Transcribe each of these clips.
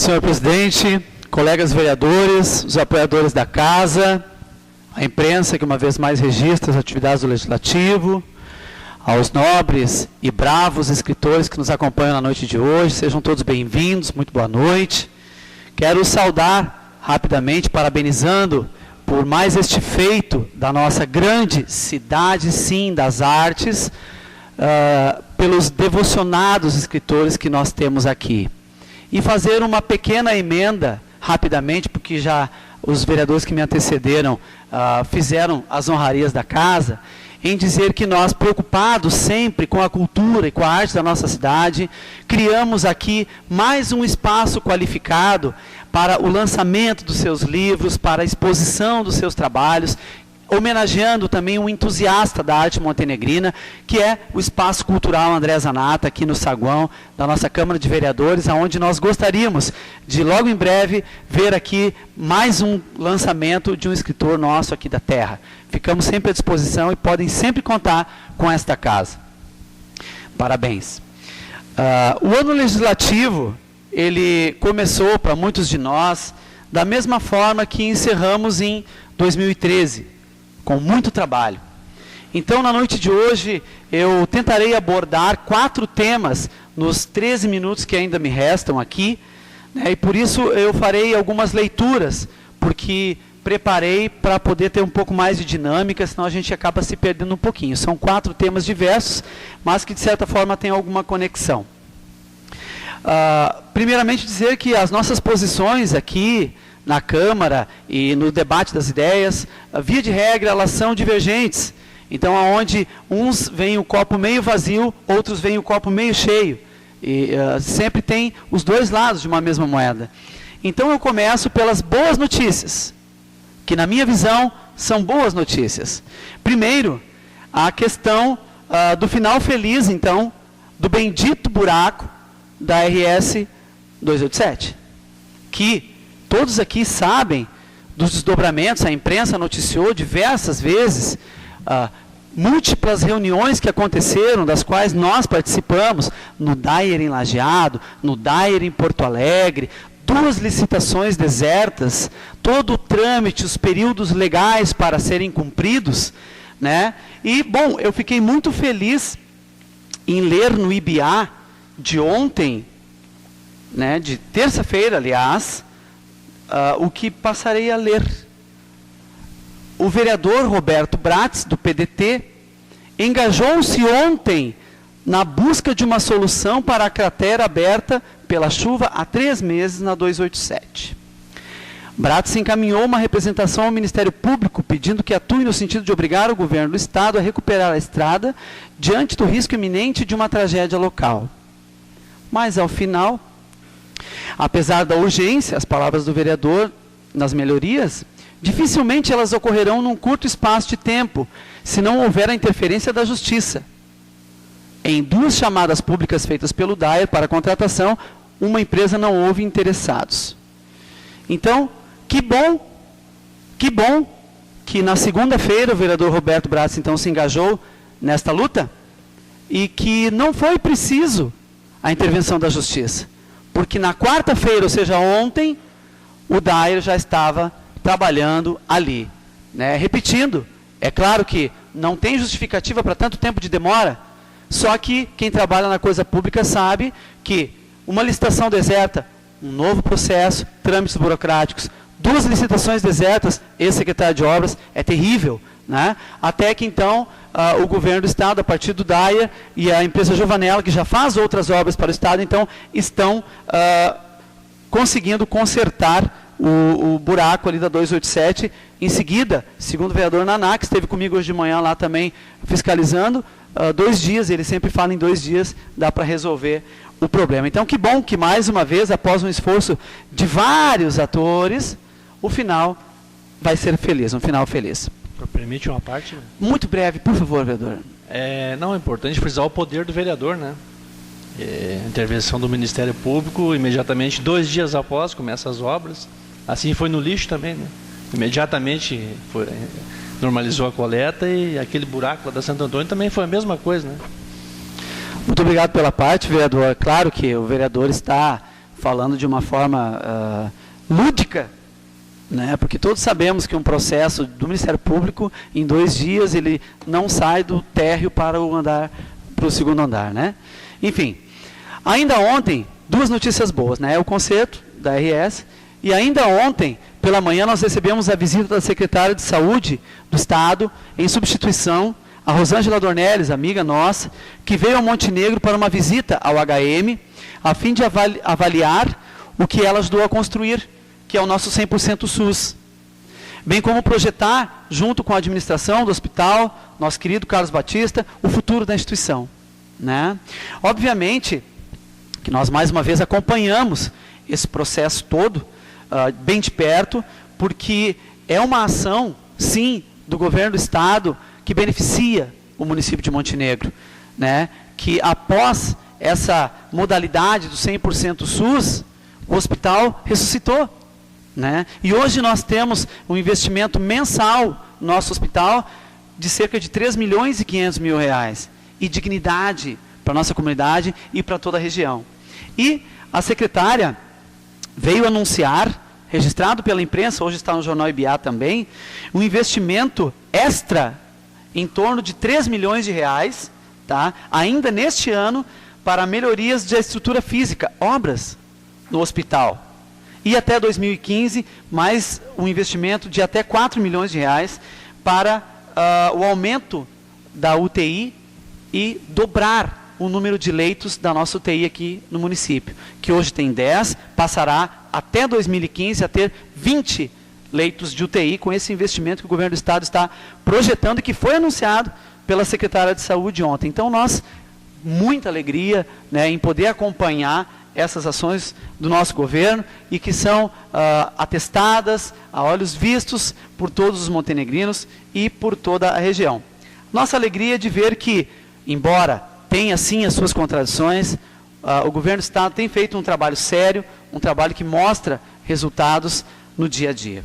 senhor presidente, colegas vereadores, os apoiadores da casa, a imprensa que uma vez mais registra as atividades do Legislativo, aos nobres e bravos escritores que nos acompanham na noite de hoje, sejam todos bem-vindos, muito boa noite. Quero saudar rapidamente, parabenizando por mais este feito da nossa grande cidade, sim, das artes, pelos devocionados escritores que nós temos aqui. E fazer uma pequena emenda, rapidamente, porque já os vereadores que me antecederam fizeram as honrarias da casa, em dizer que nós, preocupados sempre com a cultura e com a arte da nossa cidade, criamos aqui mais um espaço qualificado para o lançamento dos seus livros, para a exposição dos seus trabalhos, homenageando também um entusiasta da arte montenegrina, que é o Espaço Cultural André Zanata, aqui no saguão da nossa Câmara de Vereadores, onde nós gostaríamos de, logo em breve, ver aqui mais um lançamento de um escritor nosso aqui da terra. Ficamos sempre à disposição e podem sempre contar com esta casa. Parabéns. O ano legislativo, ele começou para muitos de nós da mesma forma que encerramos em 2013, com muito trabalho. Então, na noite de hoje, eu tentarei abordar 4 temas nos 13 minutos que ainda me restam aqui, né, e por isso eu farei algumas leituras, porque preparei para poder ter um pouco mais de dinâmica, senão a gente acaba se perdendo um pouquinho. São 4 temas diversos, mas que de certa forma têm alguma conexão. Primeiramente dizer que as nossas posições aqui na Câmara e no debate das ideias, via de regra, elas são divergentes. Então, aonde uns veem o copo meio vazio, outros veem o copo meio cheio. E sempre tem os dois lados de uma mesma moeda. Então, eu começo pelas boas notícias, que na minha visão são boas notícias. Primeiro, a questão do final feliz, então, do bendito buraco da RS 287, que todos aqui sabem dos desdobramentos, a imprensa noticiou diversas vezes, múltiplas reuniões que aconteceram, das quais nós participamos, no DAER em Lajeado, no DAER em Porto Alegre, 2 licitações desertas, todo o trâmite, os períodos legais para serem cumpridos, né? E, bom, eu fiquei muito feliz em ler no IBA de ontem, né, de terça-feira, aliás, o que passarei a ler. O vereador Roberto Bratz, do PDT, engajou-se ontem na busca de uma solução para a cratera aberta pela chuva há 3 meses na 287. Bratz encaminhou uma representação ao Ministério Público pedindo que atue no sentido de obrigar o governo do Estado a recuperar a estrada diante do risco iminente de uma tragédia local. Mas, ao final, apesar da urgência, as palavras do vereador nas melhorias, dificilmente elas ocorrerão num curto espaço de tempo, se não houver a interferência da Justiça. Em 2 chamadas públicas feitas pelo DAER para contratação, uma empresa não houve interessados. Então, que bom que na segunda-feira o vereador Roberto Bratz, então, se engajou nesta luta, e que não foi preciso a intervenção da Justiça. Porque na quarta-feira, ou seja, ontem, o DAER já estava trabalhando ali, né? Repetindo, é claro que não tem justificativa para tanto tempo de demora, só que quem trabalha na coisa pública sabe que uma licitação deserta, um novo processo, trâmites burocráticos, 2 licitações desertas, ex-secretário de obras, é terrível, né? Até que então o governo do Estado, a partir do DAER e a empresa Giovanella, que já faz outras obras para o Estado, então estão conseguindo consertar o buraco ali da 287. Em seguida, segundo o vereador Naná, que esteve comigo hoje de manhã lá também fiscalizando, 2 dias, ele sempre fala em 2 dias, dá para resolver o problema. Então, que bom que mais uma vez, após um esforço de vários atores, o final vai ser feliz, um final feliz. Permite uma parte? Muito breve, por favor, vereador. Não, é importante frisar o poder do vereador, né? Intervenção do Ministério Público, imediatamente, 2 dias após, começam as obras. Assim foi no lixo também, né? Imediatamente normalizou a coleta e aquele buraco lá da Santo Antônio também foi a mesma coisa, né? Muito obrigado pela parte, vereador. Claro que o vereador está falando de uma forma lúdica, né? Porque todos sabemos que um processo do Ministério Público, em 2 dias, ele não sai do térreo para o segundo andar, né? Enfim, ainda ontem, 2 notícias boas, né? O concerto da RS, e ainda ontem, pela manhã, nós recebemos a visita da secretária de Saúde do Estado, em substituição, a Rosângela Dornelles, amiga nossa, que veio ao Montenegro para uma visita ao HM, a fim de avaliar o que ela ajudou a construir, que é o nosso 100% SUS. Bem como projetar, junto com a administração do hospital, nosso querido Carlos Batista, o futuro da instituição, né? Obviamente, que nós mais uma vez acompanhamos esse processo todo, bem de perto, porque é uma ação, sim, do governo do Estado, que beneficia o município de Montenegro, né? Que após essa modalidade do 100% SUS, o hospital ressuscitou, né? E hoje nós temos um investimento mensal no nosso hospital de cerca de 3 milhões e 500 mil reais, e dignidade para a nossa comunidade e para toda a região. E a secretária veio anunciar, registrado pela imprensa, hoje está no Jornal IBA também, um investimento extra em torno de 3 milhões de reais, tá? Ainda neste ano, para melhorias da estrutura física, obras no hospital. E até 2015, mais um investimento de até 4 milhões de reais para o aumento da UTI e dobrar o número de leitos da nossa UTI aqui no município, que hoje tem 10, passará até 2015 a ter 20 leitos de UTI, com esse investimento que o governo do Estado está projetando e que foi anunciado pela secretária de Saúde ontem. Então, nós, muita alegria, né, em poder acompanhar essas ações do nosso governo e que são atestadas, a olhos vistos por todos os montenegrinos e por toda a região. Nossa alegria de ver que, embora tenha sim as suas contradições, o governo do Estado tem feito um trabalho sério, um trabalho que mostra resultados no dia a dia.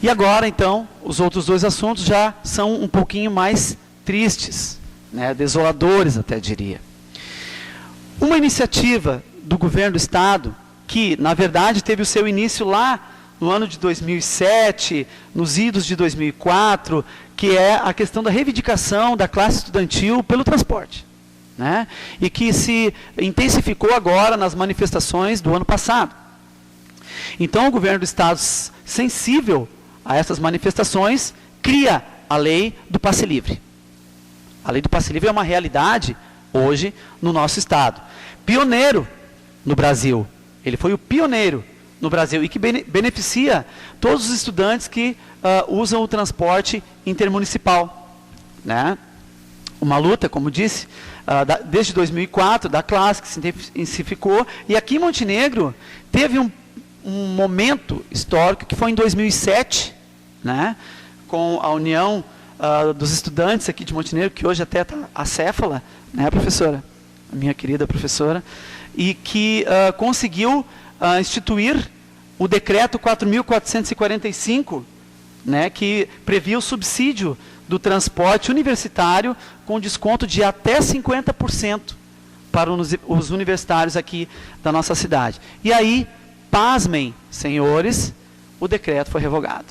E agora, então, os outros 2 assuntos já são um pouquinho mais tristes, né, desoladores até diria. Uma iniciativa do governo do Estado, que na verdade teve o seu início lá no ano de 2007, nos idos de 2004, que é a questão da reivindicação da classe estudantil pelo transporte, né? E que se intensificou agora nas manifestações do ano passado. Então, o governo do Estado, sensível a essas manifestações, cria a lei do passe livre. A lei do passe livre é uma realidade hoje no nosso Estado. Pioneiro no Brasil. Ele foi o pioneiro no Brasil e que beneficia todos os estudantes que usam o transporte intermunicipal, né? Uma luta, como disse, desde 2004, da classe, que se intensificou. E aqui em Montenegro teve um momento histórico, que foi em 2007, né? Com a união dos estudantes aqui de Montenegro, que hoje até está acéfala, né, professora? A minha querida professora, e que conseguiu instituir o decreto 4.445, né, que previa o subsídio do transporte universitário com desconto de até 50% para os universitários aqui da nossa cidade. E aí, pasmem, senhores, o decreto foi revogado.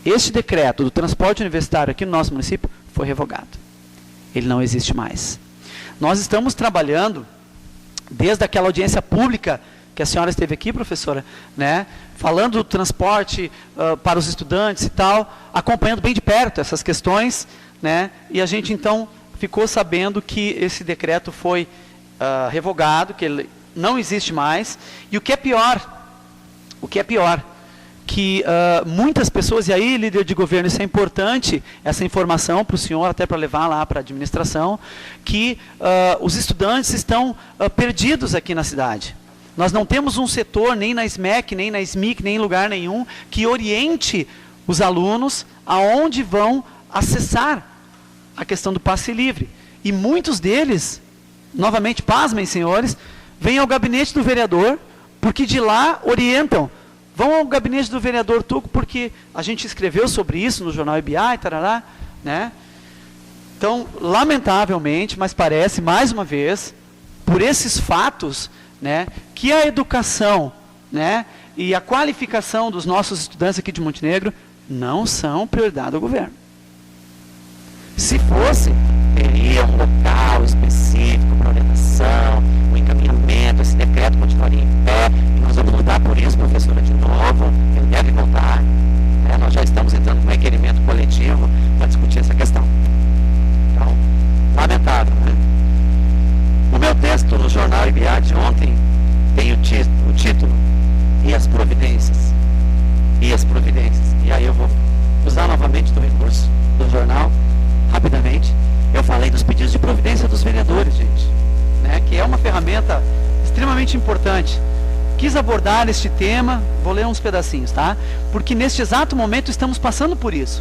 Este decreto do transporte universitário aqui no nosso município foi revogado. Ele não existe mais. Nós estamos trabalhando, desde aquela audiência pública que a senhora esteve aqui, professora, né, falando do transporte para os estudantes e tal, acompanhando bem de perto essas questões, né, e a gente então ficou sabendo que esse decreto foi revogado, que ele não existe mais, e o que é pior, que muitas pessoas, e aí, líder de governo, isso é importante, essa informação para o senhor, até para levar lá para a administração, que os estudantes estão perdidos aqui na cidade. Nós não temos um setor, nem na SMEC, nem na SMIC, nem em lugar nenhum, que oriente os alunos aonde vão acessar a questão do passe livre. E muitos deles, novamente, pasmem, senhores, vêm ao gabinete do vereador, porque de lá orientam. Vão ao gabinete do vereador Tuco, porque a gente escreveu sobre isso no jornal IBA e tarará, né? Então, lamentavelmente, mas parece, mais uma vez, por esses fatos, né, que a educação, né, e a qualificação dos nossos estudantes aqui de Montenegro não são prioridade do governo. Se fosse, teria um local específico para orientação, um encaminhamento, esse decreto continuaria em pé, e nós vamos lutar por isso, professora, de novo, ele deve voltar. Nós já estamos entrando com um requerimento coletivo para discutir essa questão. Então, lamentável, né? O meu texto no jornal IBA de ontem tem o título E as Providências. E as Providências. E aí eu vou usar novamente do recurso do jornal, rapidamente. Eu falei dos pedidos de providência dos vereadores, gente, né? Que é uma ferramenta extremamente importante. Quis abordar este tema, vou ler uns pedacinhos, tá? Porque neste exato momento estamos passando por isso.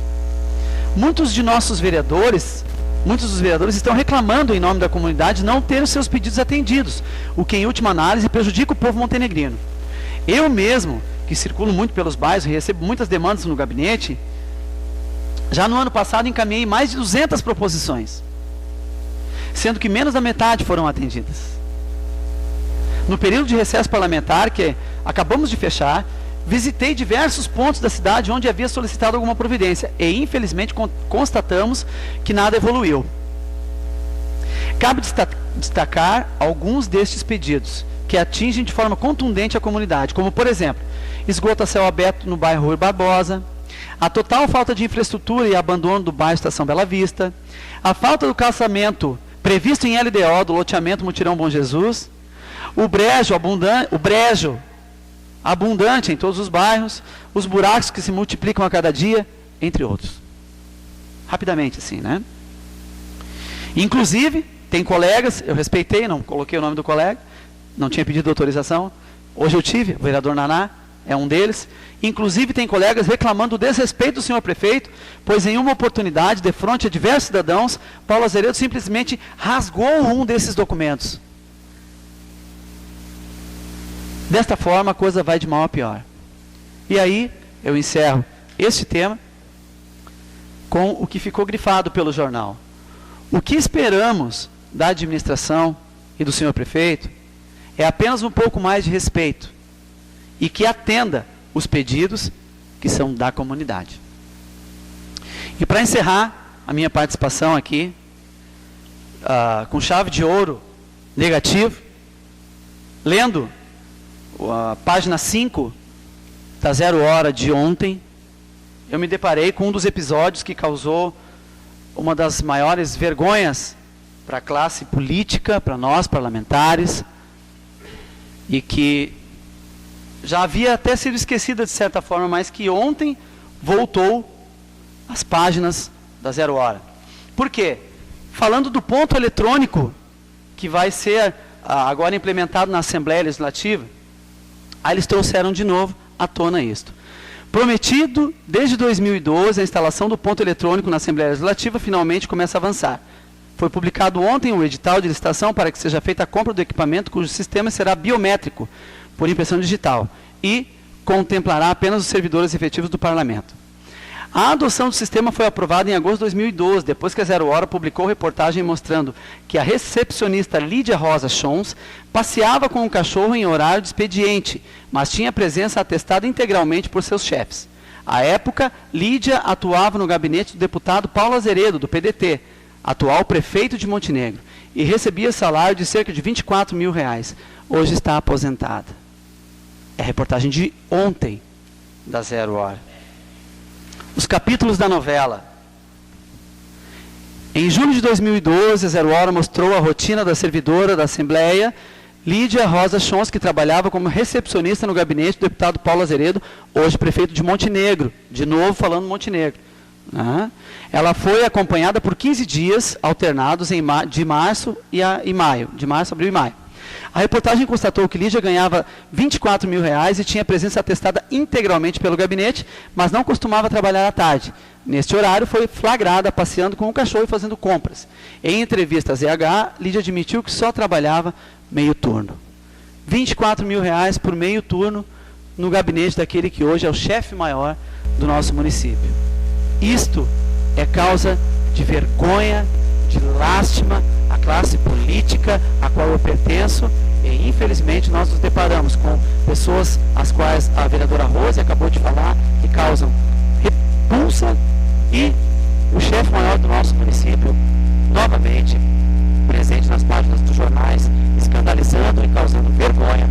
Muitos dos vereadores estão reclamando em nome da comunidade não ter os seus pedidos atendidos, o que em última análise prejudica o povo montenegrino. Eu mesmo, que circulo muito pelos bairros e recebo muitas demandas no gabinete, já no ano passado encaminhei mais de 200 proposições, sendo que menos da metade foram atendidas. No período de recesso parlamentar, que acabamos de fechar, visitei diversos pontos da cidade onde havia solicitado alguma providência e, infelizmente, constatamos que nada evoluiu. Cabe destacar alguns destes pedidos que atingem de forma contundente a comunidade, como, por exemplo, esgoto a céu aberto no bairro Rui Barbosa, a total falta de infraestrutura e abandono do bairro Estação Bela Vista, a falta do calçamento previsto em LDO do loteamento Mutirão Bom Jesus, o brejo abundante em todos os bairros, os buracos que se multiplicam a cada dia, entre outros. Rapidamente assim, né? Inclusive, tem colegas, eu respeitei, não coloquei o nome do colega, não tinha pedido autorização, hoje eu tive, o vereador Naná é um deles. Inclusive tem colegas reclamando do desrespeito do senhor prefeito, pois em uma oportunidade, de frente a diversos cidadãos, Paulo Azeredo simplesmente rasgou um desses documentos. Desta forma, a coisa vai de mal a pior. E aí, eu encerro este tema com o que ficou grifado pelo jornal. O que esperamos da administração e do senhor prefeito é apenas um pouco mais de respeito e que atenda os pedidos que são da comunidade. E para encerrar a minha participação aqui, com chave de ouro, negativo, lendo a página 5 da 0 hora de ontem, eu me deparei com um dos episódios que causou uma das maiores vergonhas para a classe política, para nós parlamentares, e que já havia até sido esquecida de certa forma, mas que ontem voltou às páginas da 0 hora. Por quê? Falando do ponto eletrônico que vai ser agora implementado na Assembleia Legislativa, aí eles trouxeram de novo à tona isto. Prometido desde 2012, a instalação do ponto eletrônico na Assembleia Legislativa finalmente começa a avançar. Foi publicado ontem o edital de licitação para que seja feita a compra do equipamento cujo sistema será biométrico, por impressão digital, e contemplará apenas os servidores efetivos do Parlamento. A adoção do sistema foi aprovada em agosto de 2012, depois que a 0 hora publicou reportagem mostrando que a recepcionista Lídia Rosa Chons passeava com o cachorro em horário de expediente, mas tinha presença atestada integralmente por seus chefes. À época, Lídia atuava no gabinete do deputado Paulo Azeredo, do PDT, atual prefeito de Montenegro, e recebia salário de cerca de R$24 mil. Hoje está aposentada. É a reportagem de ontem, da 0 hora. Os capítulos da novela. Em julho de 2012, a 0 hora mostrou a rotina da servidora da Assembleia, Lídia Rosa Chons, que trabalhava como recepcionista no gabinete do deputado Paulo Azeredo, hoje prefeito de Montenegro, de novo falando Montenegro. Ela foi acompanhada por 15 dias alternados de março e maio, de março, abril e maio. A reportagem constatou que Lídia ganhava R$24 mil e tinha presença atestada integralmente pelo gabinete, mas não costumava trabalhar à tarde. Neste horário, foi flagrada passeando com o cachorro e fazendo compras. Em entrevista à ZH, Lídia admitiu que só trabalhava meio turno. R$24 mil por meio turno no gabinete daquele que hoje é o chefe maior do nosso município. Isto é causa de vergonha, de lástima. A classe política a qual eu pertenço, e infelizmente nós nos deparamos com pessoas as quais a vereadora Rose acabou de falar, que causam repulsa, e o chefe maior do nosso município, novamente, presente nas páginas dos jornais, escandalizando e causando vergonha